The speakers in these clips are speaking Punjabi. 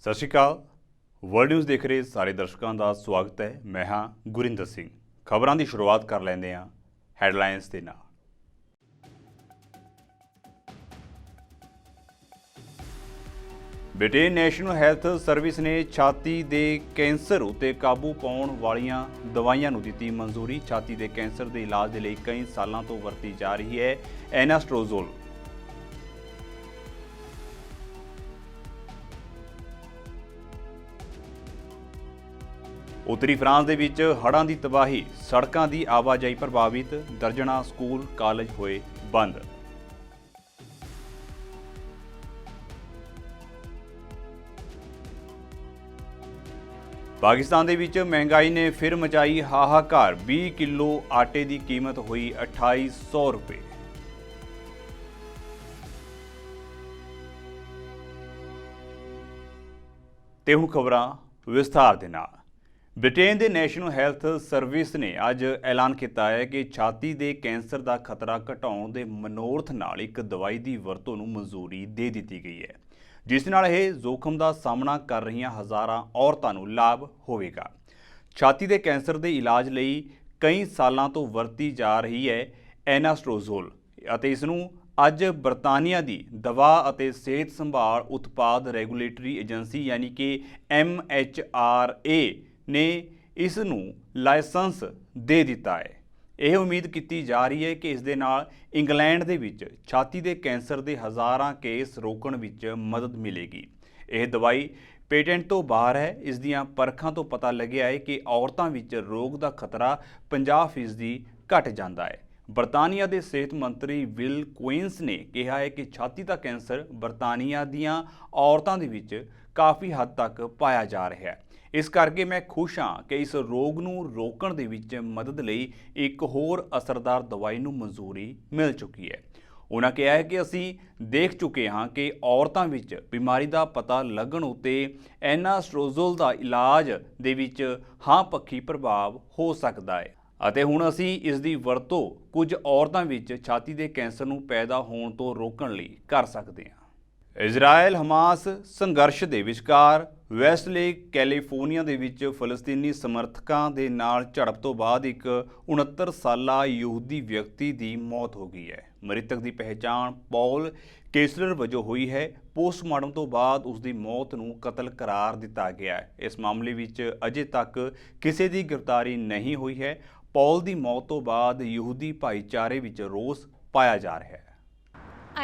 ਸਤਿ ਸ਼੍ਰੀ ਅਕਾਲ। ਵਰਲਡ ਨਿਊਜ਼ ਦੇਖ ਰਹੇ ਸਾਰੇ ਦਰਸ਼ਕਾਂ ਦਾ ਸਵਾਗਤ ਹੈ। ਮੈਂ ਹਾਂ ਗੁਰਿੰਦਰ ਸਿੰਘ। ਖਬਰਾਂ ਦੀ ਸ਼ੁਰੂਆਤ ਕਰ ਲੈਂਦੇ ਹਾਂ ਹੈਡਲਾਈਨਸ ਦੇ ਨਾਲ। ਬ੍ਰਿਟੇਨ ਨੈਸ਼ਨਲ ਹੈਲਥ ਸਰਵਿਸ ਨੇ ਛਾਤੀ ਦੇ ਕੈਂਸਰ ਉੱਤੇ ਕਾਬੂ ਪਾਉਣ ਵਾਲੀਆਂ ਦਵਾਈਆਂ ਨੂੰ ਦਿੱਤੀ ਮਨਜ਼ੂਰੀ। ਛਾਤੀ ਦੇ ਕੈਂਸਰ ਦੇ ਇਲਾਜ ਦੇ ਲਈ ਕਈ ਸਾਲਾਂ ਤੋਂ ਵਰਤੀ ਜਾ ਰਹੀ ਹੈ ਐਨਾਸਟ੍ਰੋਜ਼ੋਲ। ਉੱਤਰੀ ਫਰਾਂਸ ਦੇ ਵਿੱਚ ਹੜ੍ਹਾਂ ਦੀ ਤਬਾਹੀ, ਸੜਕਾਂ ਦੀ ਆਵਾਜਾਈ ਪ੍ਰਭਾਵਿਤ, ਦਰਜਨਾਂ ਸਕੂਲ ਕਾਲਜ ਹੋਏ ਬੰਦ। ਪਾਕਿਸਤਾਨ ਦੇ ਵਿੱਚ ਮਹਿੰਗਾਈ ਨੇ ਫਿਰ ਮਚਾਈ ਹਾਹਾਕਾਰ। 20 ਕਿਲੋ ਆਟੇ ਦੀ ਕੀਮਤ ਹੋਈ 2800 ਰੁਪਏ। ਤੇ ਹੁਣ ਖਬਰਾਂ ਵਿਸਥਾਰ ਦੇ ਨਾਲ। ਬ੍ਰਿਟੇਨ ਦੇ ਨੈਸ਼ਨਲ ਹੈਲਥ ਸਰਵਿਸ ਨੇ ਅੱਜ ਐਲਾਨ ਕੀਤਾ ਹੈ ਕਿ ਛਾਤੀ ਦੇ ਕੈਂਸਰ ਦਾ ਖਤਰਾ ਘਟਾਉਣ ਦੇ ਮਨੋਰਥ ਨਾਲ ਇੱਕ ਦਵਾਈ ਦੀ ਵਰਤੋਂ ਨੂੰ ਮਨਜ਼ੂਰੀ ਦੇ ਦਿੱਤੀ ਗਈ ਹੈ, ਜਿਸ ਨਾਲ ਇਹ ਜ਼ੋਖਮ ਦਾ ਸਾਹਮਣਾ ਕਰ ਰਹੀਆਂ ਹਜ਼ਾਰਾਂ ਔਰਤਾਂ ਨੂੰ ਲਾਭ ਹੋਵੇਗਾ। ਛਾਤੀ ਦੇ ਕੈਂਸਰ ਦੇ ਇਲਾਜ ਲਈ ਕਈ ਸਾਲਾਂ ਤੋਂ ਵਰਤੀ ਜਾ ਰਹੀ ਹੈ ਐਨਾਸਟ੍ਰੋਜ਼ੋਲ ਅਤੇ ਇਸ ਨੂੰ ਅੱਜ ਬਰਤਾਨੀਆ ਦੀ ਦਵਾ ਅਤੇ ਸਿਹਤ ਸੰਭਾਲ ਉਤਪਾਦ ਰੈਗੂਲੇਟਰੀ ਏਜੰਸੀ ਯਾਨੀ ਕਿ MHRA ਨੇ ਇਸ ਨੂੰ ਲਾਇਸੈਂਸ ਦੇ ਦਿੱਤਾ ਹੈ। ਇਹ ਉਮੀਦ ਕੀਤੀ ਜਾ ਰਹੀ ਹੈ ਕਿ ਇਸ ਦੇ ਨਾਲ ਇੰਗਲੈਂਡ ਦੇ ਵਿੱਚ ਛਾਤੀ ਦੇ ਕੈਂਸਰ ਦੇ ਹਜ਼ਾਰਾਂ ਕੇਸ ਰੋਕਣ ਵਿੱਚ ਮਦਦ ਮਿਲੇਗੀ। ਇਹ ਦਵਾਈ ਪੇਟੈਂਟ ਤੋਂ ਬਾਹਰ ਹੈ। ਇਸ ਦੀਆਂ ਪਰਖਾਂ ਤੋਂ ਪਤਾ ਲੱਗਿਆ ਹੈ ਕਿ ਔਰਤਾਂ ਵਿੱਚ ਰੋਗ ਦਾ ਖਤਰਾ 50% ਘਟ ਜਾਂਦਾ ਹੈ। ਬਰਤਾਨੀਆ ਦੇ ਸਿਹਤ ਮੰਤਰੀ ਵਿਲ ਕੁਇਨਸ ਨੇ ਕਿਹਾ ਹੈ ਕਿ ਛਾਤੀ ਦਾ ਕੈਂਸਰ ਬਰਤਾਨੀਆ ਦੀਆਂ ਔਰਤਾਂ ਦੇ ਵਿੱਚ ਕਾਫੀ ਹੱਦ ਤੱਕ ਪਾਇਆ ਜਾ ਰਿਹਾ ਹੈ। ਇਸ ਕਰਕੇ ਮੈਂ ਖੁਸ਼ ਹਾਂ ਕਿ ਇਸ ਰੋਗ ਨੂੰ ਰੋਕਣ ਦੇ ਵਿੱਚ ਮਦਦ ਲਈ ਇੱਕ ਹੋਰ ਅਸਰਦਾਰ ਦਵਾਈ ਨੂੰ ਮਨਜ਼ੂਰੀ ਮਿਲ ਚੁੱਕੀ ਹੈ। ਉਹਨਾਂ ਕਿਹਾ ਹੈ ਕਿ ਅਸੀਂ ਦੇਖ ਚੁੱਕੇ ਹਾਂ ਕਿ ਔਰਤਾਂ ਵਿੱਚ ਬਿਮਾਰੀ ਦਾ ਪਤਾ ਲੱਗਣ ਉੱਤੇ ਐਨਾਸਟ੍ਰੋਜ਼ੋਲ ਦਾ ਇਲਾਜ ਦੇ ਵਿੱਚ ਹਾਂ ਪੱਖੀ ਪ੍ਰਭਾਵ ਹੋ ਸਕਦਾ ਹੈ ਅਤੇ ਹੁਣ ਅਸੀਂ ਇਸ ਦੀ ਵਰਤੋਂ ਕੁਝ ਔਰਤਾਂ ਵਿੱਚ ਛਾਤੀ ਦੇ ਕੈਂਸਰ ਨੂੰ ਪੈਦਾ ਹੋਣ ਤੋਂ ਰੋਕਣ ਲਈ ਕਰ ਸਕਦੇ ਹਾਂ। ਇਜ਼ਰਾਈਲ ਹਮਾਸ ਸੰਘਰਸ਼ ਦੇ ਵਿਚਕਾਰ ਵੈਸਟਲੇਕ ਕੈਲੀਫੋਰਨੀਆ ਦੇ ਵਿੱਚ ਫਲਸਤੀਨੀ ਸਮਰਥਕਾਂ ਦੇ ਨਾਲ ਝੜਪ ਤੋਂ ਬਾਅਦ ਇੱਕ 69 ਸਾਲਾ ਯਹੂਦੀ ਵਿਅਕਤੀ ਦੀ ਮੌਤ ਹੋ ਗਈ ਹੈ। ਮ੍ਰਿਤਕ ਦੀ ਪਹਿਚਾਣ ਪੌਲ ਕੇਸਲਰ ਵਜੋਂ ਹੋਈ ਹੈ। ਪੋਸਟਮਾਰਟਮ ਤੋਂ ਬਾਅਦ ਉਸ ਦੀ ਮੌਤ ਨੂੰ ਕਤਲ ਕਰਾਰ ਦਿੱਤਾ ਗਿਆ ਹੈ। ਇਸ ਮਾਮਲੇ ਵਿੱਚ ਅਜੇ ਤੱਕ ਕਿਸੇ ਦੀ ਗ੍ਰਿਫਤਾਰੀ ਨਹੀਂ ਹੋਈ ਹੈ। ਪੌਲ ਦੀ ਮੌਤ ਤੋਂ ਬਾਅਦ ਯਹੂਦੀ ਭਾਈਚਾਰੇ ਵਿੱਚ ਰੋਸ ਪਾਇਆ ਜਾ ਰਿਹਾ ਹੈ।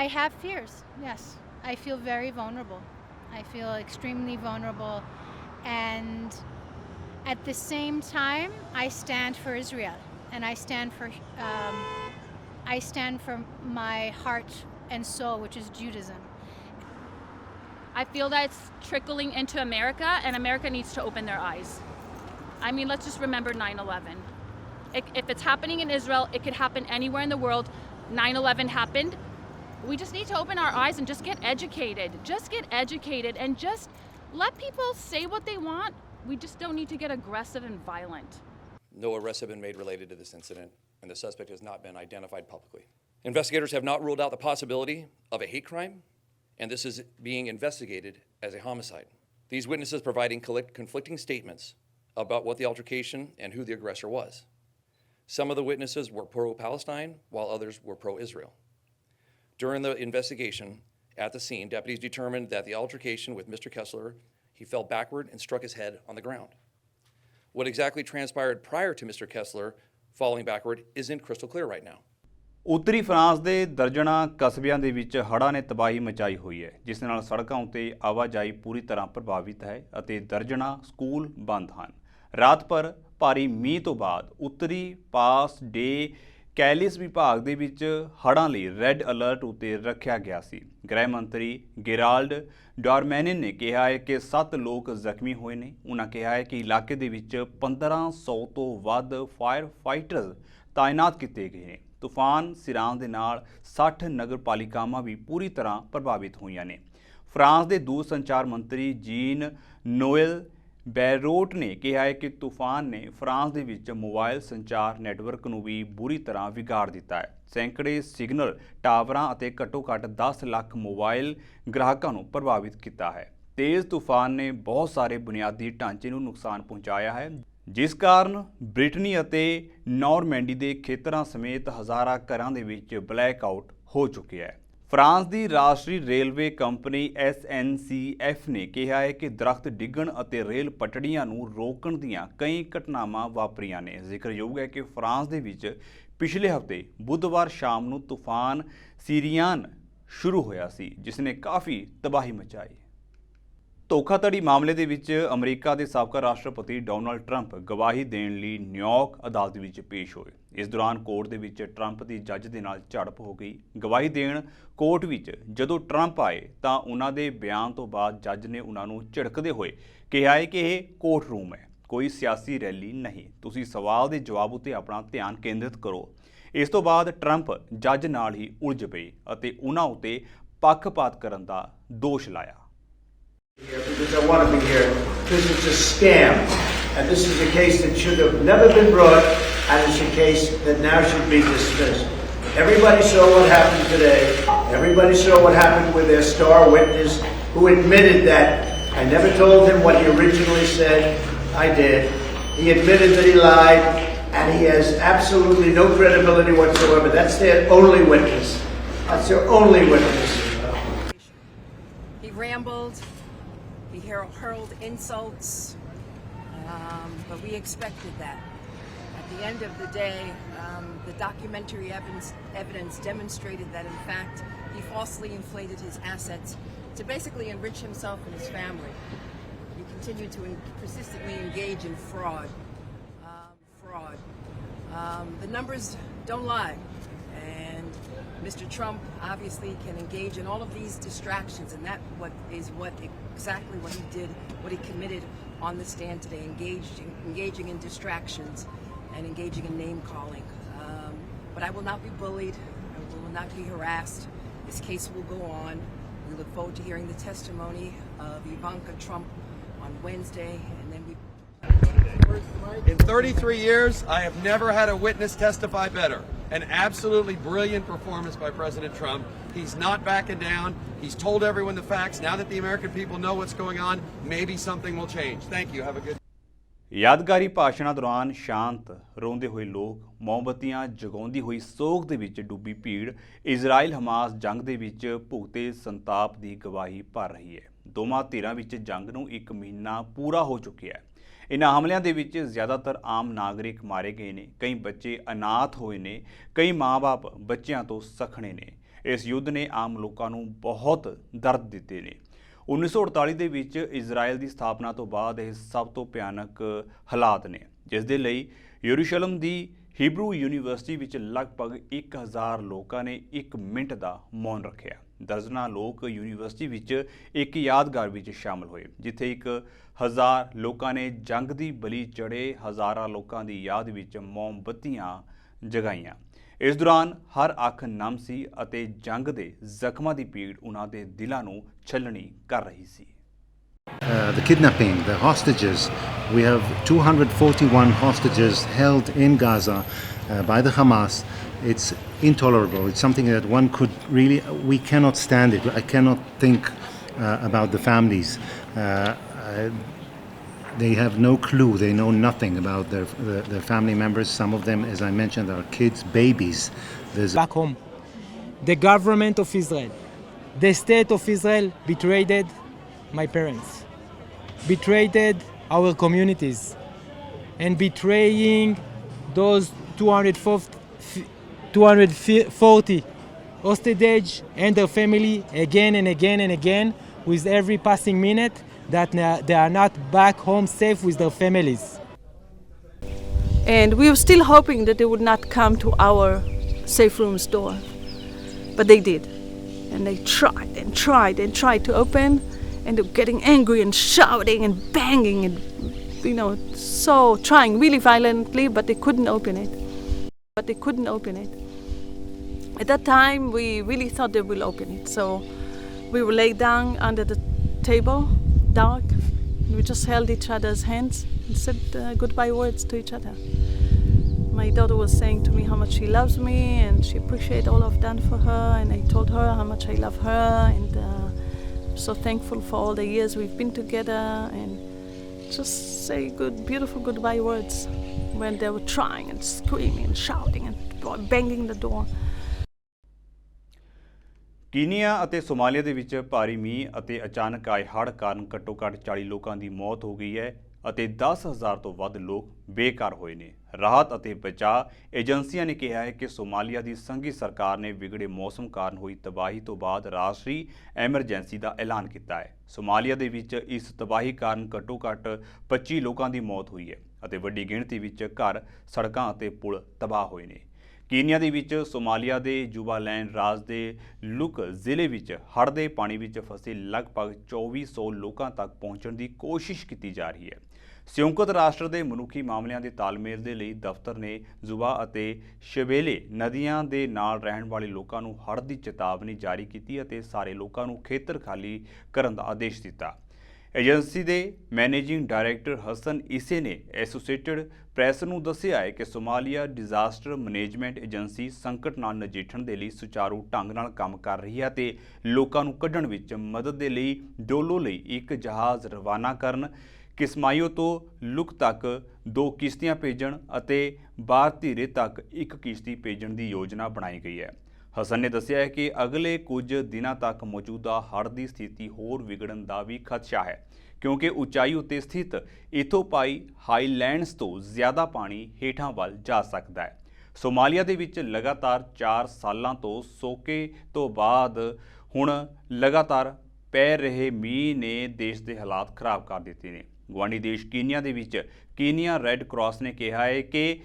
I have fears, yes. I feel very vulnerable. I feel extremely vulnerable, and at the same time, I stand for Israel, and I stand for my heart and soul, which is Judaism. I feel that it's trickling into America, and America needs to open their eyes. I mean, let's just remember 9/11. If it's happening in Israel, it could happen anywhere in the world. 9/11 happened. We just need to open our eyes and just get educated. Just get educated and just let people say what they want. We just don't need to get aggressive and violent. No arrests have been made related to this incident, and the suspect has not been identified publicly. Investigators have not ruled out the possibility of a hate crime, and this is being investigated as a homicide. These witnesses providing conflicting statements about what the altercation and who the aggressor was. Some of the witnesses were pro-Palestine, while others were pro-Israel. During the investigation at the scene, deputies determined that the altercation with Mr. Kessler, he fell backward and struck his head on the ground. What exactly transpired prior to Mr. Kessler falling backward isn't crystal clear right now. ਉੱਤਰੀ ਫਰਾਂਸ ਦੇ ਦਰਜਨਾਂ ਕਸਬਿਆਂ ਦੇ ਵਿੱਚ ਹੜ੍ਹਾਂ ਨੇ ਤਬਾਹੀ ਮਚਾਈ ਹੋਈ ਹੈ, ਜਿਸ ਨਾਲ ਸੜਕਾਂ ਉੱਤੇ ਆਵਾਜਾਈ ਪੂਰੀ ਤਰ੍ਹਾਂ ਪ੍ਰਭਾਵਿਤ ਹੈ ਅਤੇ ਦਰਜਨਾਂ ਸਕੂਲ ਬੰਦ ਹਨ। ਰਾਤ ਭਰ ਭਾਰੀ ਮੀਂਹ ਤੋਂ ਬਾਅਦ ਉੱਤਰੀ ਪਾਸ ਡੇ ਕੈਲਿਸ ਵਿਭਾਗ ਦੇ ਵਿੱਚ ਹੜ੍ਹਾਂ ਲਈ ਰੈੱਡ ਅਲਰਟ ਉੱਤੇ ਰੱਖਿਆ ਗਿਆ ਸੀ। ਗ੍ਰਹਿ ਮੰਤਰੀ ਗੇਰਾਲਡ ਡਾਰਮੈਨਿਨ ਨੇ ਕਿਹਾ ਹੈ ਕਿ 7 ਲੋਕ ਜ਼ਖਮੀ ਹੋਏ ਨੇ। ਉਹਨਾਂ ਕਿਹਾ ਹੈ ਕਿ ਇਲਾਕੇ ਦੇ ਵਿੱਚ 1500 ਤੋਂ ਵੱਧ ਫਾਇਰ ਫਾਈਟਰਸ ਤਾਇਨਾਤ ਕੀਤੇ ਗਏ ਨੇ। ਤੂਫਾਨ ਸਿਰਾਨ ਦੇ ਨਾਲ 60 ਨਗਰ ਪਾਲਿਕਾਵਾਂ ਵੀ ਪੂਰੀ ਤਰ੍ਹਾਂ ਪ੍ਰਭਾਵਿਤ ਹੋਈਆਂ ਨੇ। ਫਰਾਂਸ ਦੇ ਦੂਰ ਸੰਚਾਰ ਮੰਤਰੀ ਜੀਨ ਨੋਏਲ ਬੈਰੋਟ ਨੇ ਕਿਹਾ ਹੈ ਕਿ ਤੂਫਾਨ ਨੇ ਫਰਾਂਸ ਦੇ ਵਿੱਚ ਮੋਬਾਈਲ ਸੰਚਾਰ ਨੈਟਵਰਕ ਨੂੰ ਵੀ ਬੁਰੀ ਤਰ੍ਹਾਂ ਵਿਗਾੜ ਦਿੱਤਾ ਹੈ। ਸੈਂਕੜੇ ਸਿਗਨਲ ਟਾਵਰਾਂ ਅਤੇ ਘੱਟੋ ਘੱਟ 10 ਲੱਖ ਮੋਬਾਈਲ ਗ੍ਰਾਹਕਾਂ ਨੂੰ ਪ੍ਰਭਾਵਿਤ ਕੀਤਾ ਹੈ। ਤੇਜ਼ ਤੂਫਾਨ ਨੇ ਬਹੁਤ ਸਾਰੇ ਬੁਨਿਆਦੀ ਢਾਂਚੇ ਨੂੰ ਨੁਕਸਾਨ ਪਹੁੰਚਾਇਆ ਹੈ, ਜਿਸ ਕਾਰਨ ਬ੍ਰਿਟਨੀ ਅਤੇ ਨਾਰਮੈਂਡੀ ਦੇ ਖੇਤਰਾਂ ਸਮੇਤ ਹਜ਼ਾਰਾਂ ਘਰਾਂ ਦੇ ਵਿੱਚ ਬਲੈਕਆਊਟ ਹੋ ਚੁੱਕਿਆ ਹੈ। ਫਰਾਂਸ ਦੀ ਰਾਸ਼ਟਰੀ ਰੇਲਵੇ ਕੰਪਨੀ SNCF ਨੇ ਕਿਹਾ ਹੈ ਕਿ ਦਰਖਤ ਡਿੱਗਣ ਅਤੇ ਰੇਲ ਪਟੜੀਆਂ ਨੂੰ ਰੋਕਣ ਦੀਆਂ ਕਈ ਘਟਨਾਵਾਂ ਵਾਪਰੀਆਂ ਨੇ। ਜ਼ਿਕਰਯੋਗ ਹੈ ਕਿ ਫਰਾਂਸ ਦੇ ਵਿੱਚ ਪਿਛਲੇ ਹਫ਼ਤੇ ਬੁੱਧਵਾਰ ਸ਼ਾਮ ਨੂੰ ਤੂਫਾਨ ਸੀਰੀਆਨ ਸ਼ੁਰੂ ਹੋਇਆ ਸੀ, ਜਿਸ ਨੇ ਕਾਫੀ ਤਬਾਹੀ ਮਚਾਈ। ਧੋਖਾਧੜੀ ਮਾਮਲੇ ਦੇ ਵਿੱਚ ਅਮਰੀਕਾ ਦੇ ਸਾਬਕਾ ਰਾਸ਼ਟਰਪਤੀ ਡੋਨਾਲਡ ਟਰੰਪ ਗਵਾਹੀ ਦੇਣ ਲਈ ਨਿਊਯਾਰਕ ਅਦਾਲਤ ਵਿੱਚ ਪੇਸ਼ ਹੋਏ। ਇਸ ਦੌਰਾਨ ਕੋਰਟ ਦੇ ਵਿੱਚ ਟਰੰਪ ਦੀ ਜੱਜ ਦੇ ਨਾਲ ਝੜਪ ਹੋ ਗਈ। ਗਵਾਹੀ ਦੇਣ ਕੋਰਟ ਵਿੱਚ ਜਦੋਂ ਟਰੰਪ ਆਏ ਤਾਂ ਉਹਨਾਂ ਦੇ ਬਿਆਨ ਤੋਂ ਬਾਅਦ ਜੱਜ ਨੇ ਉਹਨਾਂ ਨੂੰ ਝਿੜਕਦੇ ਹੋਏ ਕਿਹਾ ਹੈ ਕਿ ਇਹ ਕੋਰਟ ਰੂਮ ਹੈ, ਕੋਈ ਸਿਆਸੀ ਰੈਲੀ ਨਹੀਂ, ਤੁਸੀਂ ਸਵਾਲ ਦੇ ਜਵਾਬ ਉੱਤੇ ਆਪਣਾ ਧਿਆਨ ਕੇਂਦਰਿਤ ਕਰੋ। ਇਸ ਤੋਂ ਬਾਅਦ ਟਰੰਪ ਜੱਜ ਨਾਲ ਹੀ ਉਲਝ ਪਏ ਅਤੇ ਉਹਨਾਂ ਉੱਤੇ ਪੱਖਪਾਤ ਕਰਨ ਦਾ ਦੋਸ਼ ਲਾਇਆ। Because I want to be here. This is a scam, and this is a case that should have never been brought, and it's a case that now should be dismissed. Everybody saw what happened today. Everybody saw what happened with their star witness, who admitted that I never told him what he originally said. I did. He admitted that he lied, and he has absolutely no credibility whatsoever. That's their only witness. That's their only witness. He rambled. He hurled insults, but we expected that. At the end of the day, the documentary evidence demonstrated that, in fact, he falsely inflated his assets to basically enrich himself and his family. He continued to persistently engage in fraud. The numbers don't lie. And Mr. Trump obviously can engage in all of these distractions, and that is exactly what he did, what he committed on the stand today, engaging in distractions and engaging in name calling. But I will not be bullied. I will not be harassed. This case will go on. We look forward to hearing the testimony of Ivanka Trump on Wednesday, and then we. In 33 years, I have never had a witness testify better. An absolutely brilliant performance by President Trump. He's not backing down. He's told everyone the facts. Now that the American people know what's going on, maybe something will change. Thank you. Have a good. ਯਾਦਗਾਰੀ ਭਾਸ਼ਣਾਂ ਦੌਰਾਨ ਸ਼ਾਂਤ ਰੋਂਦੇ ਹੋਏ ਲੋਕ, ਮੋਮਬੱਤੀਆਂ ਜਗਾਉਂਦੀ ਹੋਈ ਸੋਗ ਦੇ ਵਿੱਚ ਡੁੱਬੀ ਭੀੜ ਇਜ਼ਰਾਈਲ ਹਮਾਸ ਜੰਗ ਦੇ ਵਿੱਚ ਭੁਗਤੇ ਸੰਤਾਪ ਦੀ ਗਵਾਹੀ ਭਰ ਰਹੀ ਹੈ। ਦੋਵਾਂ ਧਿਰਾਂ ਵਿੱਚ ਜੰਗ ਨੂੰ 1 ਮਹੀਨਾ ਪੂਰਾ ਹੋ ਚੁੱਕਿਆ ਹੈ। ਇਨ੍ਹਾਂ ਹਮਲਿਆਂ ਦੇ ਵਿੱਚ ਜ਼ਿਆਦਾਤਰ ਆਮ ਨਾਗਰਿਕ ਮਾਰੇ ਗਏ ਨੇ, ਕਈ ਬੱਚੇ ਅਨਾਥ ਹੋਏ ਨੇ, ਕਈ ਮਾਂ-ਬਾਪ ਬੱਚਿਆਂ ਤੋਂ ਸਖਣੇ ਨੇ। ਇਸ ਯੁੱਧ ਨੇ ਆਮ ਲੋਕਾਂ ਨੂੰ ਬਹੁਤ ਦਰਦ ਦਿੱਤੇ ਨੇ। 1948 ਦੇ ਵਿੱਚ ਇਜ਼ਰਾਈਲ ਦੀ ਸਥਾਪਨਾ ਤੋਂ ਬਾਅਦ ਇਹ ਸਭ ਤੋਂ ਭਿਆਨਕ ਹਾਲਾਤ ਨੇ, ਜਿਸ ਦੇ ਲਈ ਯਰੂਸ਼ਲਮ ਦੀ ਹੀਬਰੂ ਯੂਨੀਵਰਸਿਟੀ ਵਿੱਚ ਲਗਭਗ 1000 ਲੋਕਾਂ ਨੇ 1 ਮਿੰਟ ਦਾ ਮੌਨ ਰੱਖਿਆ। ਦਰਜਨਾਂ ਲੋਕ ਯੂਨੀਵਰਸਿਟੀ ਵਿੱਚ ਇੱਕ ਯਾਦਗਾਰ ਵਿੱਚ ਸ਼ਾਮਲ ਹੋਏ, ਜਿੱਥੇ 1000 ਲੋਕਾਂ ਨੇ ਜੰਗ ਦੀ ਬਲੀ ਚੜ੍ਹੇ ਹਜ਼ਾਰਾਂ ਲੋਕਾਂ ਦੀ ਯਾਦ ਵਿੱਚ ਮੋਮਬੱਤੀਆਂ ਜਗਾਈਆਂ। ਇਸ ਦੌਰਾਨ ਹਰ ਅੱਖ ਨਮ ਸੀ ਅਤੇ ਜੰਗ ਦੇ ਜ਼ਖਮਾਂ ਦੀ ਪੀੜ ਉਹਨਾਂ ਦੇ ਦਿਲਾਂ ਨੂੰ ਛਲਣੀ ਕਰ ਰਹੀ ਸੀ। The kidnapping, the hostages. We have 241 hostages held in Gaza by the Hamas. It's intolerable. It's something that one could really, we cannot stand it. I cannot think about the families. They have no clue. They know nothing about their family members. Some of them, as I mentioned, are kids, babies. Back home, the government of Israel, the state of Israel betrayed my parents, betrayed our communities, and betraying those 240 hostages and their family again and again and again, with every passing minute that they are not back home safe with their families. And we were still hoping that they would not come to our safe room's door, but they did. And they tried and tried and tried to open, and they were getting angry and shouting and banging and, so trying really violently, but they couldn't open it. At that time, we really thought they will open it. So we were laid down under the table, dark. We just held each other's hands and said goodbye words to each other. My daughter was saying to me how much she loves me and she appreciates all I've done for her, and I told her how much I love her, and so thankful for all the years we've been together, and just say good, beautiful goodbye words when they were trying and screaming and shouting and banging the door. ਕੀਨੀਆ ਅਤੇ ਸੋਮਾਲੀਆ ਦੇ ਵਿੱਚ ਭਾਰੀ ਮੀਂਹ ਅਤੇ ਅਚਾਨਕ ਆਏ ਹੜ੍ਹ ਕਾਰਨ ਘੱਟੋ-ਘੱਟ 40 ਲੋਕਾਂ ਦੀ ਮੌਤ ਹੋ ਗਈ ਹੈ ਅਤੇ 10,000 ਤੋਂ ਵੱਧ ਲੋਕ ਬੇਘਰ ਹੋਏ ਨੇ। ਰਾਹਤ ਅਤੇ ਬਚਾਅ ਏਜੰਸੀਆਂ ਨੇ ਕਿਹਾ ਹੈ ਕਿ ਸੋਮਾਲੀਆ ਦੀ ਸੰਘੀ ਸਰਕਾਰ ਨੇ ਵਿਗੜੇ ਮੌਸਮ ਕਾਰਨ ਹੋਈ ਤਬਾਹੀ ਤੋਂ ਬਾਅਦ ਰਾਸ਼ਟਰੀ ਐਮਰਜੈਂਸੀ ਦਾ ਐਲਾਨ ਕੀਤਾ ਹੈ। ਸੋਮਾਲੀਆ ਦੇ ਵਿੱਚ ਇਸ ਤਬਾਹੀ ਕਾਰਨ ਘੱਟੋ-ਘੱਟ 25 ਲੋਕਾਂ ਦੀ ਮੌਤ ਹੋਈ ਹੈ ਅਤੇ ਵੱਡੀ ਗਿਣਤੀ ਵਿੱਚ ਘਰ, ਸੜਕਾਂ ਅਤੇ ਪੁਲ ਤਬਾਹ ਹੋਏ ਨੇ। ਕੀਨੀਆ ਦੇ ਵਿੱਚ ਸੋਮਾਲੀਆ ਦੇ ਜੁਬਾਲੈਂਡ ਰਾਜ ਦੇ ਲੁਕ ਜ਼ਿਲ੍ਹੇ ਵਿੱਚ ਹੜ੍ਹ ਦੇ ਪਾਣੀ ਵਿੱਚ ਫਸੇ ਲਗਭਗ 2400 ਲੋਕਾਂ ਤੱਕ ਪਹੁੰਚਣ ਦੀ ਕੋਸ਼ਿਸ਼ ਕੀਤੀ ਜਾ ਰਹੀ ਹੈ। ਸੰਯੁਕਤ ਰਾਸ਼ਟਰ ਦੇ ਮਨੁੱਖੀ ਮਾਮਲਿਆਂ ਦੇ ਤਾਲਮੇਲ ਦੇ ਲਈ ਦਫ਼ਤਰ ਨੇ ਜ਼ੁਬਾ ਅਤੇ ਸ਼ਬੇਲੇ ਨਦੀਆਂ ਦੇ ਨਾਲ ਰਹਿਣ ਵਾਲੇ ਲੋਕਾਂ ਨੂੰ ਹੜ੍ਹ ਦੀ ਚੇਤਾਵਨੀ ਜਾਰੀ ਕੀਤੀ ਅਤੇ ਸਾਰੇ ਲੋਕਾਂ ਨੂੰ ਖੇਤਰ ਖਾਲੀ ਕਰਨ ਦਾ ਆਦੇਸ਼ ਦਿੱਤਾ। ਏਜੰਸੀ ਦੇ ਮੈਨੇਜਿੰਗ ਡਾਇਰੈਕਟਰ ਹਸਨ ਇਸੇ ਨੇ ਐਸੋਸੀਏਟਡ ਪ੍ਰੈਸ ਨੂੰ ਦੱਸਿਆ ਹੈ ਕਿ ਸੋਮਾਲੀਆ ਡਿਜ਼ਾਸਟਰ ਮੈਨੇਜਮੈਂਟ ਏਜੰਸੀ ਸੰਕਟ ਨਾਲ ਨਜਿੱਠਣ ਦੇ ਲਈ ਸੁਚਾਰੂ ਢੰਗ ਨਾਲ ਕੰਮ ਕਰ ਰਹੀ ਹੈ ਅਤੇ ਲੋਕਾਂ ਨੂੰ ਕੱਢਣ ਵਿੱਚ ਮਦਦ ਦੇ ਲਈ ਡੋਲੋ ਲਈ ਇੱਕ ਜਹਾਜ਼ ਰਵਾਨਾ ਕਰਨ, ਕਿਸਮਾਇਓ ਤੋਂ ਲੁਕ ਤੱਕ 2 ਕਿਸ਼ਤੀਆਂ ਭੇਜਣ ਅਤੇ ਬਾਰਤੀਰੇ ਤੱਕ 1 ਕਿਸ਼ਤੀ ਭੇਜਣ ਦੀ ਯੋਜਨਾ ਬਣਾਈ ਗਈ ਹੈ। ਹਸਨ ਨੇ ਦੱਸਿਆ ਹੈ ਕਿ ਅਗਲੇ ਕੁਝ ਦਿਨਾਂ ਤੱਕ ਮੌਜੂਦਾ ਹੜ੍ਹ ਦੀ ਸਥਿਤੀ ਹੋਰ ਵਿਗੜਨ ਦਾ ਵੀ ਖਦਸ਼ਾ ਹੈ ਕਿਉਂਕਿ ਉਚਾਈ ਉੱਤੇ ਸਥਿਤ ਇਥੋਪਾਈ ਹਾਈਲੈਂਡਸ ਤੋਂ ਜ਼ਿਆਦਾ ਪਾਣੀ ਹੇਠਾਂ ਵੱਲ ਜਾ ਸਕਦਾ ਹੈ। ਸੋਮਾਲੀਆ ਦੇ ਵਿੱਚ ਲਗਾਤਾਰ 4 ਸਾਲਾਂ ਤੋਂ ਸੋਕੇ ਤੋਂ ਬਾਅਦ ਹੁਣ ਲਗਾਤਾਰ ਪੈ ਰਹੇ ਮੀਂਹ ਨੇ ਦੇਸ਼ ਦੇ ਹਾਲਾਤ ਖਰਾਬ ਕਰ ਦਿੱਤੇ ਨੇ। ਗੁਆਂਢੀ ਦੇਸ਼ ਕੀਨੀਆ ਦੇ ਵਿੱਚ ਕੀਨੀਆ ਰੈੱਡ ਕਰਾਸ ਨੇ ਕਿਹਾ ਹੈ ਕਿ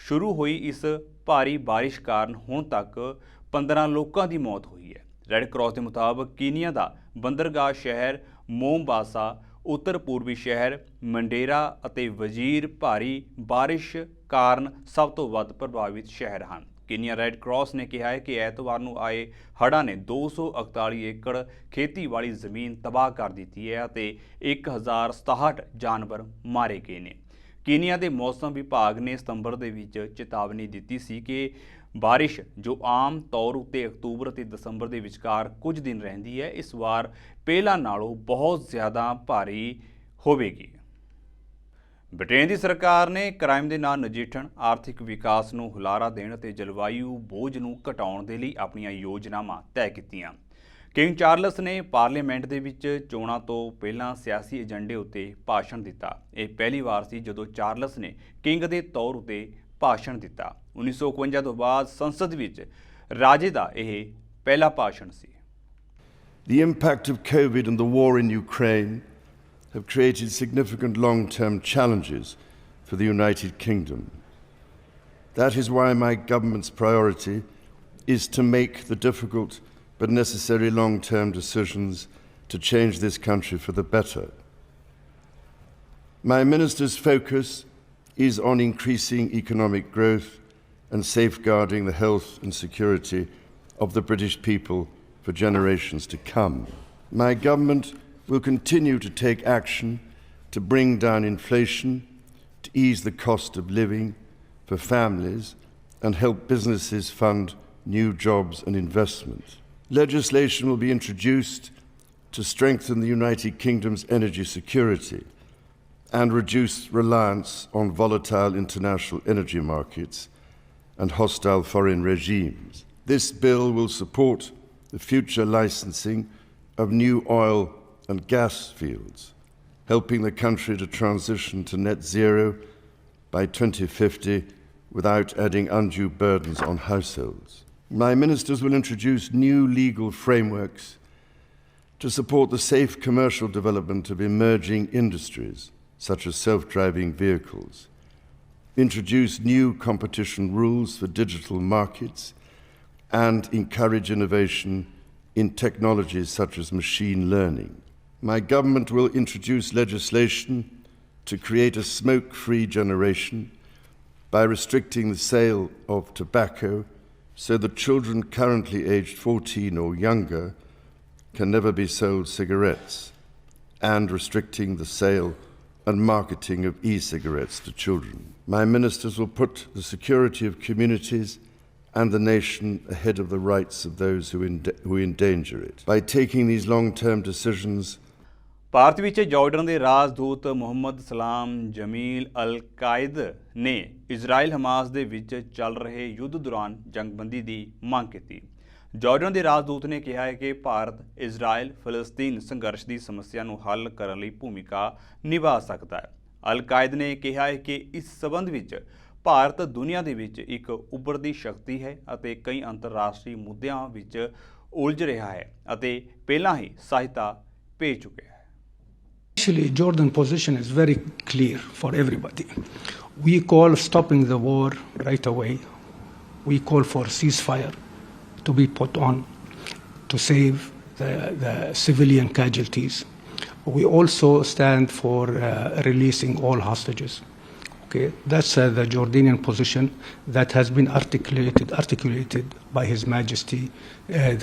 ਸ਼ੁਰੂ ਹੋਈ ਇਸ ਭਾਰੀ ਬਾਰਿਸ਼ ਕਾਰਨ ਹੁਣ ਤੱਕ 15 ਲੋਕਾਂ ਦੀ ਮੌਤ ਹੋਈ ਹੈ। ਰੈੱਡ ਕਰਾਸ ਦੇ ਮੁਤਾਬਕ ਕੀਨੀਆ ਦਾ ਬੰਦਰਗਾਹ ਸ਼ਹਿਰ ਮੋਮਬਾਸਾ, ਉੱਤਰ ਪੂਰਬੀ ਸ਼ਹਿਰ ਮੰਡੇਰਾ ਅਤੇ ਵਜ਼ੀਰ ਭਾਰੀ ਬਾਰਿਸ਼ ਕਾਰਨ ਸਭ ਤੋਂ ਵੱਧ ਪ੍ਰਭਾਵਿਤ ਸ਼ਹਿਰ ਹਨ। ਕੀਨੀਆ ਰੈੱਡ ਕਰਾਸ ਨੇ ਕਿਹਾ ਹੈ ਕਿ ਐਤਵਾਰ ਨੂੰ ਆਏ ਹੜ੍ਹਾਂ ਨੇ 241 ਏਕੜ ਖੇਤੀਬਾੜੀ ਜ਼ਮੀਨ ਤਬਾਹ ਕਰ ਦਿੱਤੀ ਹੈ ਅਤੇ 1067 ਜਾਨਵਰ ਮਾਰੇ ਗਏ ਨੇ। ਕੀਨੀਆ ਦੇ ਮੌਸਮ ਵਿਭਾਗ ਨੇ ਸਤੰਬਰ ਦੇ ਵਿੱਚ ਚੇਤਾਵਨੀ ਦਿੱਤੀ ਸੀ ਕਿ ਬਾਰਿਸ਼ ਜੋ ਆਮ ਤੌਰ ਉੱਤੇ ਅਕਤੂਬਰ ਅਤੇ ਦਸੰਬਰ ਦੇ ਵਿਚਕਾਰ ਕੁਝ ਦਿਨ ਰਹਿੰਦੀ ਹੈ, ਇਸ ਵਾਰ ਪਹਿਲਾਂ ਨਾਲੋਂ ਬਹੁਤ ਜ਼ਿਆਦਾ ਭਾਰੀ ਹੋਵੇਗੀ। ਬ੍ਰਿਟੇਨ ਦੀ ਸਰਕਾਰ ਨੇ ਕ੍ਰਾਈਮ ਦੇ ਨਾਲ ਨਜਿੱਠਣ, ਆਰਥਿਕ ਵਿਕਾਸ ਨੂੰ ਹੁਲਾਰਾ ਦੇਣ ਅਤੇ ਜਲਵਾਯੂ ਬੋਝ ਨੂੰ ਘਟਾਉਣ ਦੇ ਲਈ ਆਪਣੀਆਂ ਯੋਜਨਾਵਾਂ ਤੈਅ ਕੀਤੀਆਂ। ਕਿੰਗ ਚਾਰਲਸ ਨੇ ਪਾਰਲੀਮੈਂਟ ਦੇ ਵਿੱਚ ਚੋਣਾਂ ਤੋਂ ਪਹਿਲਾਂ ਸਿਆਸੀ ਏਜੰਡੇ ਉੱਤੇ ਭਾਸ਼ਣ ਦਿੱਤਾ। ਇਹ ਪਹਿਲੀ ਵਾਰ ਸੀ ਜਦੋਂ ਚਾਰਲਸ ਨੇ ਕਿੰਗ ਦੇ ਤੌਰ ਉੱਤੇ ਭਾਸ਼ਣ ਦਿੱਤਾ। 1951 ਤੋਂ ਬਾਅਦ ਸੰਸਦ ਵਿੱਚ ਰਾਜੇ ਦਾ ਇਹ ਪਹਿਲਾ ਭਾਸ਼ਣ ਸੀ। The impact of COVID and the war in Ukraine have created significant long-term challenges for the United Kingdom. That is why my government's priority is to make the difficult but necessary long-term decisions to change this country for the better. My minister's focus is on increasing economic growth and safeguarding the health and security of the British people for generations to come. My government will continue to take action to bring down inflation, to ease the cost of living for families, and help businesses fund new jobs and investment. Legislation will be introduced to strengthen the United Kingdom's energy security and reduce reliance on volatile international energy markets and hostile foreign regimes. This bill will support the future licensing of new oil and gas fields, helping the country to transition to net zero by 2050 without adding undue burdens on households. My ministers will introduce new legal frameworks to support the safe commercial development of emerging industries such as self-driving vehicles, introduce new competition rules for digital markets, and encourage innovation in technologies such as machine learning. My government will introduce legislation to create a smoke-free generation by restricting the sale of tobacco so that children currently aged 14 or younger can never be sold cigarettes, and restricting the sale and marketing of e-cigarettes to children. My ministers will put the security of communities and the nation ahead of the rights of those who endanger it. By taking these long-term decisions, Bharat ਵਿੱਚ ਜਾਰਡਨ ਦੇ ਰਾਜਦੂਤ ਮੁਹੰਮਦ ਸਲਾਮ ਜਮੀਲ ਅਲ-ਕਾਇਦ ਨੇ ਇਜ਼ਰਾਈਲ ਹਮਾਸ ਦੇ ਵਿੱਚ ਚੱਲ ਰਹੇ ਯੁੱਧ ਦੌਰਾਨ ਜੰਗਬੰਦੀ ਦੀ ਮੰਗ ਕੀਤੀ। ਜਾਰਡਨ ਦੇ ਰਾਜਦੂਤ ਨੇ ਕਿਹਾ ਹੈ ਕਿ ਭਾਰਤ ਇਜ਼ਰਾਈਲ ਫਲਸਤੀਨ ਸੰਘਰਸ਼ ਦੀ ਸਮੱਸਿਆ ਨੂੰ ਹੱਲ ਕਰਨ ਲਈ ਭੂਮਿਕਾ ਨਿਭਾ ਸਕਦਾ ਹੈ। ਅਲ-ਕਾਇਦ ਨੇ ਕਿਹਾ ਹੈ ਕਿ ਇਸ ਸਬੰਧ ਵਿੱਚ ਭਾਰਤ ਦੁਨੀਆ ਦੇ ਵਿੱਚ ਇੱਕ ਉੱਭਰਦੀ ਸ਼ਕਤੀ ਹੈ ਅਤੇ ਕਈ ਅੰਤਰਰਾਸ਼ਟਰੀ ਮੁੱਦਿਆਂ ਵਿੱਚ ਉਲਝ ਰਿਹਾ ਹੈ ਅਤੇ ਪਹਿਲਾਂ ਹੀ ਸਹਾਇਤਾ ਭੇਜ ਚੁੱਕਿਆ ਹੈ। Actually, Jordan's position is very clear for everybody. We call stopping the war right away. We call for ceasefire to be put on to save the civilian casualties. We also stand for releasing all hostages. Okay, that's the Jordanian position that has been articulated by His Majesty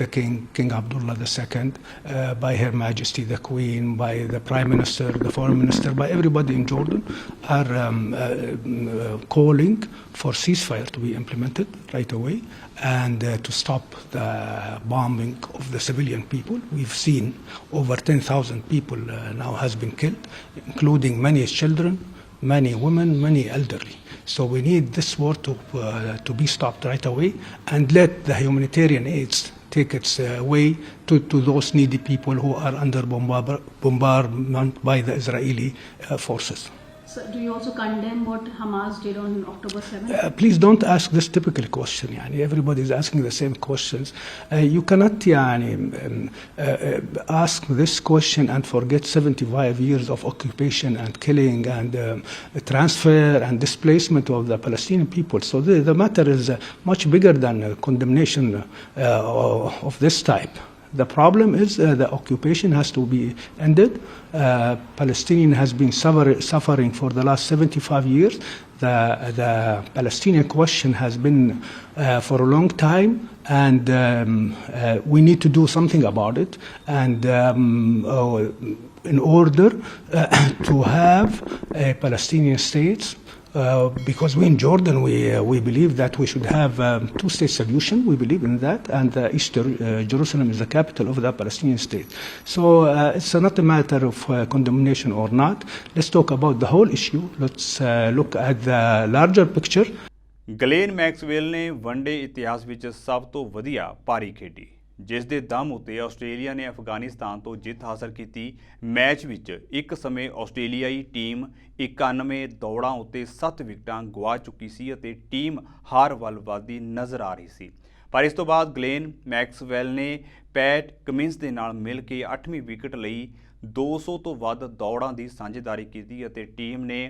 the King Abdullah II, by Her Majesty the Queen, by the Prime Minister, the Foreign Minister, by everybody in Jordan are calling for ceasefire to be implemented right away and to stop the bombing of the civilian people. We've seen over 10,000 people now has been killed, including many children, many women, many elderly. So we need this war to be stopped right away and let the humanitarian aids take its way to those needy people who are under bombardment by the Israeli forces. So do you also condemn what Hamas did on October 7th? Please don't ask this typical question. Everybody is asking the same questions. You cannot ask this question and forget 75 years of occupation and killing and transfer and displacement of the Palestinian people. So the matter is much bigger than condemnation of this type. The problem is the occupation has to be ended. Palestinian has been suffering for the last 75 years. The Palestinian question has been for a long time, and we need to do something about it. And in order to have a Palestinian state, because we in Jordan, we believe that we should have two-state solution. We believe in that, and East Jerusalem is the capital of the Palestinian state. So it's not a matter of condemnation or not. Let's talk about the whole issue. Let's look at the larger picture. Glen Maxwell ਨੇ ਵਨਡੇ ਇਤਿਹਾਸ ਵਿੱਚ ਸਭ ਤੋਂ ਵਧੀਆ ਪਾਰੀ ਖੇਡੀ, ਜਿਸ ਦੇ ਦਮ ਉੱਤੇ ਆਸਟ੍ਰੇਲੀਆ ਨੇ ਅਫਗਾਨਿਸਤਾਨ ਤੋਂ ਜਿੱਤ ਹਾਸਲ ਕੀਤੀ। ਮੈਚ ਵਿੱਚ ਇੱਕ ਸਮੇਂ ਆਸਟ੍ਰੇਲੀਆਈ ਟੀਮ 91 ਦੌੜਾਂ ਉੱਤੇ 7 ਵਿਕਟਾਂ ਗਵਾ ਚੁੱਕੀ ਸੀ ਅਤੇ ਟੀਮ ਹਾਰ ਵੱਲ ਵੱਧਦੀ ਨਜ਼ਰ ਆ ਰਹੀ ਸੀ। ਪਰ ਇਸ ਤੋਂ ਬਾਅਦ ਗਲੇਨ ਮੈਕਸਵੈਲ ਨੇ ਪੈਟ ਕਮਿੰਸ ਦੇ ਨਾਲ ਮਿਲ ਕੇ 8ਵੀਂ ਵਿਕਟ ਲਈ 200 ਤੋਂ ਵੱਧ ਦੌੜਾਂ ਦੀ ਸਾਂਝੇਦਾਰੀ ਕੀਤੀ ਅਤੇ ਟੀਮ ਨੇ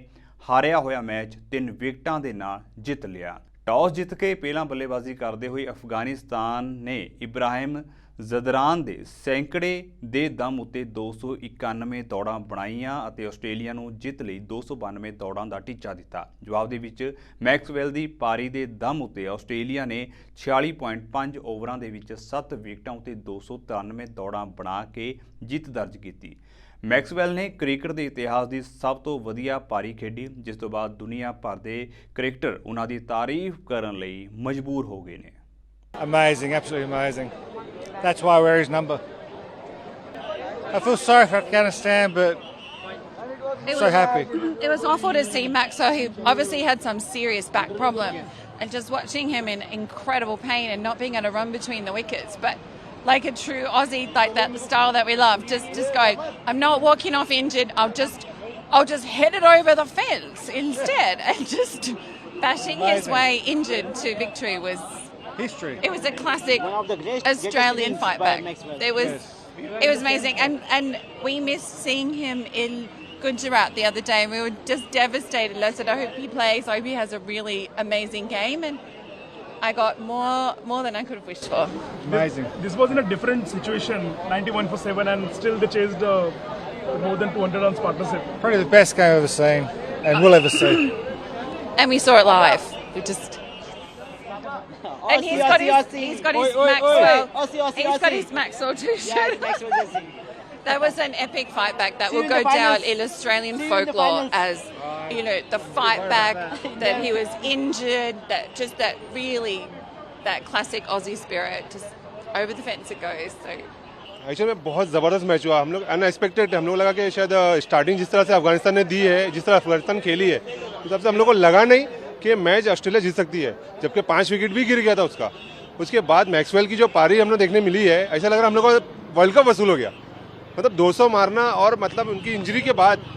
ਹਾਰਿਆ ਹੋਇਆ ਮੈਚ 3 ਵਿਕਟਾਂ ਦੇ ਨਾਲ ਜਿੱਤ ਲਿਆ। ਟਾਸ ਜਿੱਤ ਕੇ ਪਹਿਲਾਂ ਬੱਲੇਬਾਜ਼ੀ ਕਰਦੇ ਹੋਏ ਅਫਗਾਨਿਸਤਾਨ ਨੇ ਇਬਰਾਹਿਮ ਜ਼ਦਰਾਨ ਦੇ ਸੈਂਕੜੇ ਦੇ ਦਮ ਉੱਤੇ 291 ਦੌੜਾਂ ਬਣਾਈਆਂ ਅਤੇ ਆਸਟ੍ਰੇਲੀਆ ਨੂੰ ਜਿੱਤ ਲਈ 292 ਦੌੜਾਂ ਦਾ ਟੀਚਾ ਦਿੱਤਾ। ਜਵਾਬ ਦੇ ਵਿੱਚ ਮੈਕਸਵੈਲ ਦੀ ਪਾਰੀ ਦੇ ਦਮ ਉੱਤੇ ਆਸਟ੍ਰੇਲੀਆ ਨੇ 46.5 ਓਵਰਾਂ ਦੇ ਵਿੱਚ 7 ਵਿਕਟਾਂ ਉੱਤੇ 293 ਦੌੜਾਂ ਬਣਾ ਕੇ ਜਿੱਤ ਦਰਜ ਕੀਤੀ। ਮੈਕਸਵੈਲ ਨੇ ਕ੍ਰਿਕਟ ਦੇ ਇਤਿਹਾਸ ਦੀ ਸਭ ਤੋਂ ਵਧੀਆ ਪਾਰੀ ਖੇਡੀ, ਜਿਸ ਤੋਂ ਬਾਅਦ ਦੁਨੀਆ ਭਰ ਦੇ ਕ੍ਰਿਕਟਰ ਉਹਨਾਂ ਦੀ ਤਾਰੀਫ ਕਰਨ ਲਈ ਮਜਬੂਰ ਹੋ ਗਏ ਨੇ। Amazing, absolutely amazing. That's why I wear his number. I feel sorry for Afghanistan, but so happy. It was awful to see Max. So he obviously had some serious back problem, and just watching him in incredible pain and not being able to run between the wickets, but like a true Aussie, like that, the style that we love, just going, I'm not walking off injured, I'll just head it over the fence instead, and just bashing his way injured to victory was history. It was a classic Australian fight back. It was amazing, and we missed seeing him in Gujarat the other day, and we were just devastated. I said, I hope he plays, I hope he has a really amazing game, and I got more than I could have wished for. Amazing. This was in a different situation, 91 for 7, and still they chased more than 200 runs partnership. Probably the best game I've ever seen and will ever see. And we saw it live. We just. And he's got his Maxwell t-shirt. That was an epic fight back that will go down in Australian folklore as, you know, the fight back, that he was injured, that really that classic Aussie spirit, just over the fence it goes. So actually में बहुत ज़बरदस्त मैच हुआ. हम लोग अनएक्सपेक्टेड, हम लोग लगा कि शायद स्टार्टिंग जिस तरह से अफगानिस्तान ने दी है, जिस तरह अफगानिस्तान खेली है, उस हिसाब से हम लोग को लगा नहीं कि मैच ऑस्ट्रेलिया जीत सकती है, जबकि 5 विकेट भी गिर गया था उसका. उसके बाद मैक्सवेल की जो पारी हमने देखने मिली है, ऐसा लग रहा है हम लोग को वर्ल्ड कप वसूल हो गया. मतलब 200 मारना और मतलब उनकी इंजरी के बाद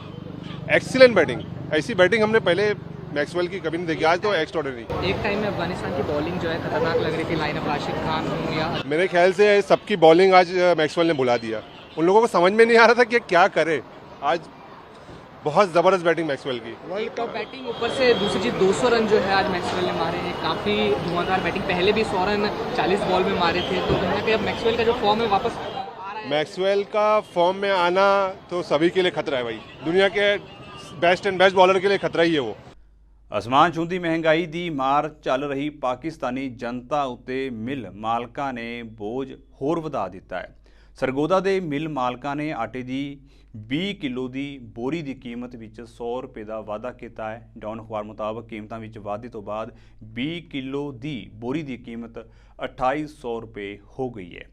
एक्सीलेंट बैटिंग. ऐसी बैटिंग हमने पहले मैक्सवेल की कभी नहीं देखी. आज तो एक्स्ट्राऑर्डिनरी. एक टाइम में अफगानिस्तान की बॉलिंग जो है खतरनाक लग रही थी. लाइनअप राशिद खान हो या मेरे ख्याल से सबकी बॉलिंग आज मैक्सवेल ने भुला दिया. उन लोगों को समझ में नहीं आ रहा था कि क्या करे. आज बहुत ज़बरदस्त बैटिंग मैक्सवेल की. वर्ल्ड कप बैटिंग ऊपर से दूसरी चीज़ 200 रन जो है आज मैक्सवेल ने मारे हैं. काफ़ी धुआंधार बैटिंग. पहले भी 100 रन 40 बॉल में मारे थे. तो कहीं ना कहीं अब मैक्सवेल का जो फॉर्म है वापस मैक्सवेल का फॉर्म में आना तो सभी के लिए खतरा है भाई. दुनिया के बेस्ट एंड बेस्ट बॉलर के लिए खतरा ही है वो. ਅਸਮਾਨ ਛੂੰਹਦੀ ਮਹਿੰਗਾਈ ਦੀ ਮਾਰ ਚੱਲ ਰਹੀ ਪਾਕਿਸਤਾਨੀ ਜਨਤਾ ਉੱਤੇ ਮਿਲ ਮਾਲਕਾਂ ਨੇ ਬੋਝ ਹੋਰ ਵਧਾ ਦਿੱਤਾ ਹੈ। ਸਰਗੋਦਾ ਦੇ ਮਿਲ ਮਾਲਕਾਂ ਨੇ ਆਟੇ ਦੀ 20 ਕਿਲੋ ਦੀ ਬੋਰੀ ਦੀ ਕੀਮਤ ਵਿੱਚ 100 ਰੁਪਏ ਦਾ ਵਾਧਾ ਕੀਤਾ ਹੈ। ਡਾਊਨ ਅਖਬਾਰ ਮੁਤਾਬਕ ਕੀਮਤਾਂ ਵਿੱਚ ਵਾਧੇ ਤੋਂ ਬਾਅਦ 20 ਕਿਲੋ ਦੀ ਬੋਰੀ ਦੀ ਕੀਮਤ 2800 ਰੁਪਏ ਹੋ ਗਈ ਹੈ।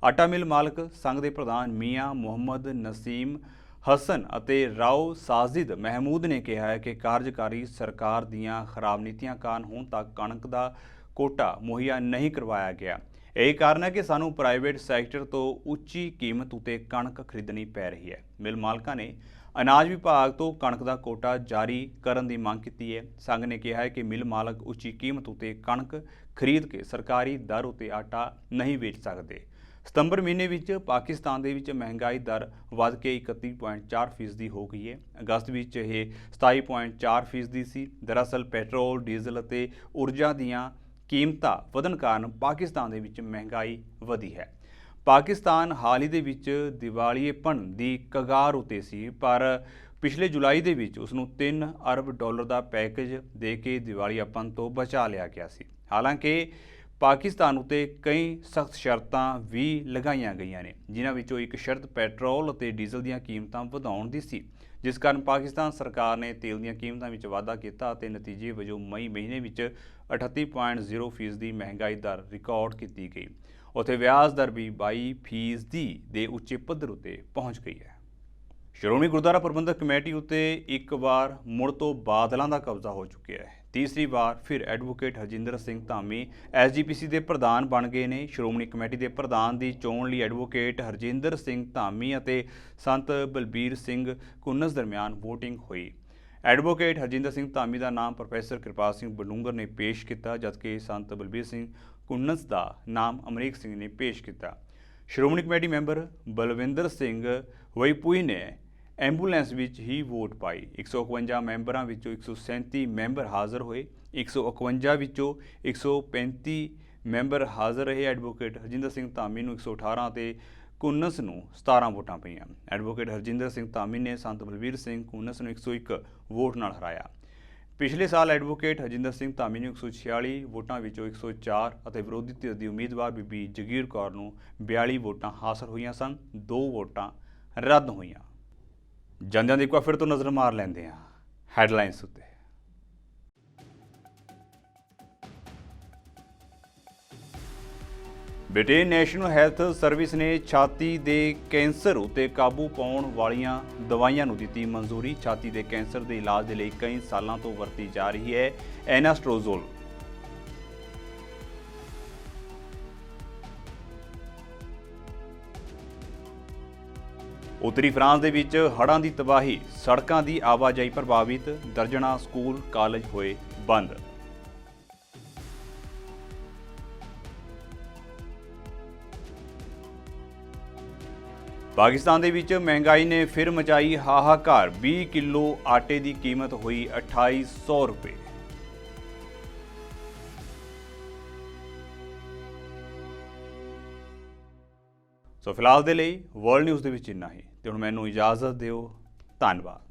ਆਟਾ ਮਿਲ ਮਾਲਕ ਸੰਘ ਦੇ ਪ੍ਰਧਾਨ ਮੀਆਂ ਮੁਹੰਮਦ ਨਸੀਮ ਹਸਨ ਅਤੇ ਰਾਓ ਸਾजिद ਮਹਿਮੂਦ ਨੇ ਕਿਹਾ ਹੈ ਕਿ ਕਾਰਜਕਾਰੀ ਸਰਕਾਰ ਦੀਆਂ ਖਰਾਬ ਨੀਤੀਆਂ ਕਾਰਨ ਹੁਣ ਤੱਕ ਕਣਕ ਦਾ ਕੋਟਾ ਮੁਹੱਈਆ ਨਹੀਂ ਕਰਵਾਇਆ ਗਿਆ। ਇਹ ਕਾਰਨ ਹੈ ਕਿ ਸਾਨੂੰ ਪ੍ਰਾਈਵੇਟ ਸੈਕਟਰ ਤੋਂ ਉੱਚੀ ਕੀਮਤ ਉਤੇ ਕਣਕ ਖਰੀਦਣੀ ਪੈ ਰਹੀ ਹੈ। ਮਿਲ ਮਾਲਕਾਂ ਨੇ ਅਨਾਜ ਵਿਭਾਗ ਤੋਂ ਕਣਕ ਦਾ ਕੋਟਾ ਜਾਰੀ ਕਰਨ ਦੀ ਮੰਗ ਕੀਤੀ ਹੈ। ਸੰਘ ਨੇ ਕਿਹਾ ਹੈ ਕਿ ਮਿਲ ਮਾਲਕ ਉੱਚੀ ਕੀਮਤ ਉਤੇ ਕਣਕ ਖਰੀਦ ਕੇ ਸਰਕਾਰੀ ਦਰ ਉਤੇ ਆਟਾ ਨਹੀਂ ਵੇਚ ਸਕਦੇ। ਸਤੰਬਰ ਮਹੀਨੇ ਵਿੱਚ ਪਾਕਿਸਤਾਨ ਦੇ ਵਿੱਚ ਮਹਿੰਗਾਈ ਦਰ ਵੱਧ ਕੇ 31.4% ਹੋ ਗਈ ਹੈ। ਅਗਸਤ ਵਿੱਚ ਇਹ 27.4% ਸੀ। ਦਰਅਸਲ ਪੈਟਰੋਲ, ਡੀਜ਼ਲ ਅਤੇ ਊਰਜਾ ਦੀਆਂ ਕੀਮਤਾਂ ਵਧਣ ਕਾਰਨ ਪਾਕਿਸਤਾਨ ਦੇ ਵਿੱਚ ਮਹਿੰਗਾਈ ਵਧੀ ਹੈ। ਪਾਕਿਸਤਾਨ ਹਾਲ ਹੀ ਦੇ ਵਿੱਚ ਦਿਵਾਲੀਏਪਣ ਦੀ ਕਗਾਰ ਉਤੇ ਸੀ, ਪਰ ਪਿਛਲੇ ਜੁਲਾਈ ਦੇ ਵਿੱਚ ਉਸ ਨੂੰ $3 ਅਰਬ ਦਾ ਪੈਕੇਜ ਦੇ ਕੇ ਦਿਵਾਲੀਆਪਣ ਤੋਂ ਬਚਾ ਲਿਆ ਗਿਆ ਸੀ। ਹਾਲਾਂਕਿ ਪਾਕਿਸਤਾਨ ਉਤੇ ਕਈ ਸਖਤ ਸ਼ਰਤਾਂ ਵੀ ਲਗਾਈਆਂ ਗਈਆਂ ਨੇ, ਜਿਨ੍ਹਾਂ ਵਿੱਚੋਂ ਇੱਕ ਸ਼ਰਤ ਪੈਟਰੋਲ ਅਤੇ ਡੀਜ਼ਲ ਦੀਆਂ ਕੀਮਤਾਂ ਵਧਾਉਣ ਦੀ ਸੀ, ਜਿਸ ਕਾਰਨ ਪਾਕਿਸਤਾਨ ਸਰਕਾਰ ਨੇ ਤੇਲ ਦੀਆਂ ਕੀਮਤਾਂ ਵਿੱਚ ਵਾਧਾ ਕੀਤਾ ਅਤੇ ਨਤੀਜੇ ਵਜੋਂ ਮਈ ਮਹੀਨੇ ਵਿੱਚ 38.0% ਦੀ ਮਹਿੰਗਾਈ ਦਰ ਰਿਕਾਰਡ ਕੀਤੀ ਗਈ। ਉੱਥੇ ਵਿਆਜ ਦਰ ਵੀ 22% ਦੇ ਉੱਚੇ ਪੱਧਰ ਉਤੇ ਪਹੁੰਚ ਗਈ ਹੈ। ਸ਼੍ਰੋਮਣੀ ਗੁਰਦੁਆਰਾ ਪ੍ਰਬੰਧਕ ਕਮੇਟੀ ਉੱਤੇ ਇੱਕ ਵਾਰ ਮੁੜ ਤੋਂ ਬਾਦਲਾਂ ਦਾ ਕਬਜ਼ਾ ਹੋ ਚੁੱਕਿਆ ਹੈ। ਤੀਸਰੀ ਵਾਰ ਫਿਰ ਐਡਵੋਕੇਟ ਹਰਜਿੰਦਰ ਸਿੰਘ ਧਾਮੀ SGPC ਦੇ ਪ੍ਰਧਾਨ ਬਣ ਗਏ ਨੇ। ਸ਼੍ਰੋਮਣੀ ਕਮੇਟੀ ਦੇ ਪ੍ਰਧਾਨ ਦੀ ਚੋਣ ਲਈ ਐਡਵੋਕੇਟ ਹਰਜਿੰਦਰ ਸਿੰਘ ਧਾਮੀ ਅਤੇ ਸੰਤ ਬਲਬੀਰ ਸਿੰਘ ਕੁੰਨਸ ਦਰਮਿਆਨ VOTING ਹੋਈ। ਐਡਵੋਕੇਟ ਹਰਜਿੰਦਰ ਸਿੰਘ ਧਾਮੀ ਦਾ ਨਾਮ ਪ੍ਰੋਫੈਸਰ ਕਿਰਪਾਲ ਸਿੰਘ ਬਡੂੰਗਰ ਨੇ ਪੇਸ਼ ਕੀਤਾ, ਜਦਕਿ ਸੰਤ ਬਲਬੀਰ ਸਿੰਘ ਕੁੰਨਸ ਦਾ ਨਾਮ ਅਮਰੀਕ ਸਿੰਘ ਨੇ ਪੇਸ਼ ਕੀਤਾ। ਸ਼੍ਰੋਮਣੀ ਕਮੇਟੀ ਮੈਂਬਰ ਬਲਵਿੰਦਰ ਸਿੰਘ ਵਈਪੂਈ ਨੇ ਐਂਬੂਲੈਂਸ ਵਿੱਚ ਹੀ ਵੋਟ ਪਾਈ। 151 ਮੈਂਬਰਾਂ ਵਿੱਚੋਂ 137 ਮੈਂਬਰ ਹਾਜ਼ਰ ਹੋਏ। 151 ਵਿੱਚੋਂ 135 ਮੈਂਬਰ ਹਾਜ਼ਰ ਰਹੇ। ਐਡਵੋਕੇਟ ਹਰਜਿੰਦਰ ਸਿੰਘ ਧਾਮੀ ਨੂੰ 118 ਅਤੇ ਕੁੰਨਸ ਨੂੰ 17 ਵੋਟਾਂ ਪਈਆਂ। ਐਡਵੋਕੇਟ ਹਰਜਿੰਦਰ ਸਿੰਘ ਧਾਮੀ ਨੇ ਸੰਤ ਬਲਬੀਰ ਸਿੰਘ ਕੁੰਨਸ ਨੂੰ 101 ਵੋਟ ਨਾਲ ਹਰਾਇਆ। ਪਿਛਲੇ ਸਾਲ ਐਡਵੋਕੇਟ ਹਰਜਿੰਦਰ ਸਿੰਘ ਧਾਮੀ ਨੂੰ 146 ਵੋਟਾਂ ਵਿੱਚੋਂ 104 ਅਤੇ ਵਿਰੋਧੀ ਧਿਰ ਦੀ ਉਮੀਦਵਾਰ ਬੀਬੀ ਜਗੀਰ ਕੌਰ ਨੂੰ 42 ਵੋਟਾਂ ਹਾਸਲ ਹੋਈਆਂ ਸਨ। 2 ਵੋਟਾਂ ਰੱਦ ਹੋਈਆਂ। ਜਾਂਦਿਆਂ ਦੀ ਇੱਕ ਵਾਰ ਫਿਰ ਤੋਂ ਨਜ਼ਰ ਮਾਰ ਲੈਂਦੇ ਹਾਂ ਹੈਡਲਾਈਨਸ ਉੱਤੇ। ਬ੍ਰਿਟੇਨ ਨੈਸ਼ਨਲ ਹੈਲਥ ਸਰਵਿਸ ਨੇ ਛਾਤੀ ਦੇ ਕੈਂਸਰ ਉੱਤੇ ਕਾਬੂ ਪਾਉਣ ਵਾਲੀਆਂ ਦਵਾਈਆਂ ਨੂੰ ਦਿੱਤੀ ਮਨਜ਼ੂਰੀ। ਛਾਤੀ ਦੇ ਕੈਂਸਰ ਦੇ ਇਲਾਜ ਦੇ ਲਈ ਕਈ ਸਾਲਾਂ ਤੋਂ ਵਰਤੀ ਜਾ ਰਹੀ ਹੈ ਐਨਾਸਟ੍ਰੋਜ਼ੋਲ। ਉੱਤਰੀ ਫਰਾਂਸ ਦੇ ਵਿੱਚ ਹੜ੍ਹਾਂ ਦੀ ਤਬਾਹੀ, ਸੜਕਾਂ ਦੀ ਆਵਾਜਾਈ ਪ੍ਰਭਾਵਿਤ, ਦਰਜਨਾਂ ਸਕੂਲ ਕਾਲਜ ਹੋਏ ਬੰਦ। ਪਾਕਿਸਤਾਨ ਦੇ ਵਿੱਚ ਮਹਿੰਗਾਈ ਨੇ ਫਿਰ ਮਚਾਈ ਹਾਹਾਕਾਰ। 20 ਕਿਲੋ ਆਟੇ ਦੀ ਕੀਮਤ ਹੋਈ 2800 ਰੁਪਏ। ਸੋ ਫਿਲਹਾਲ ਦੇ ਲਈ ਵਰਲਡ ਨਿਊਜ਼ ਦੇ ਵਿੱਚ ਇੰਨਾ ਹੀ, ਤੇ ਹੁਣ ਮੈਨੂੰ ਇਜਾਜ਼ਤ ਦਿਓ। ਧੰਨਵਾਦ।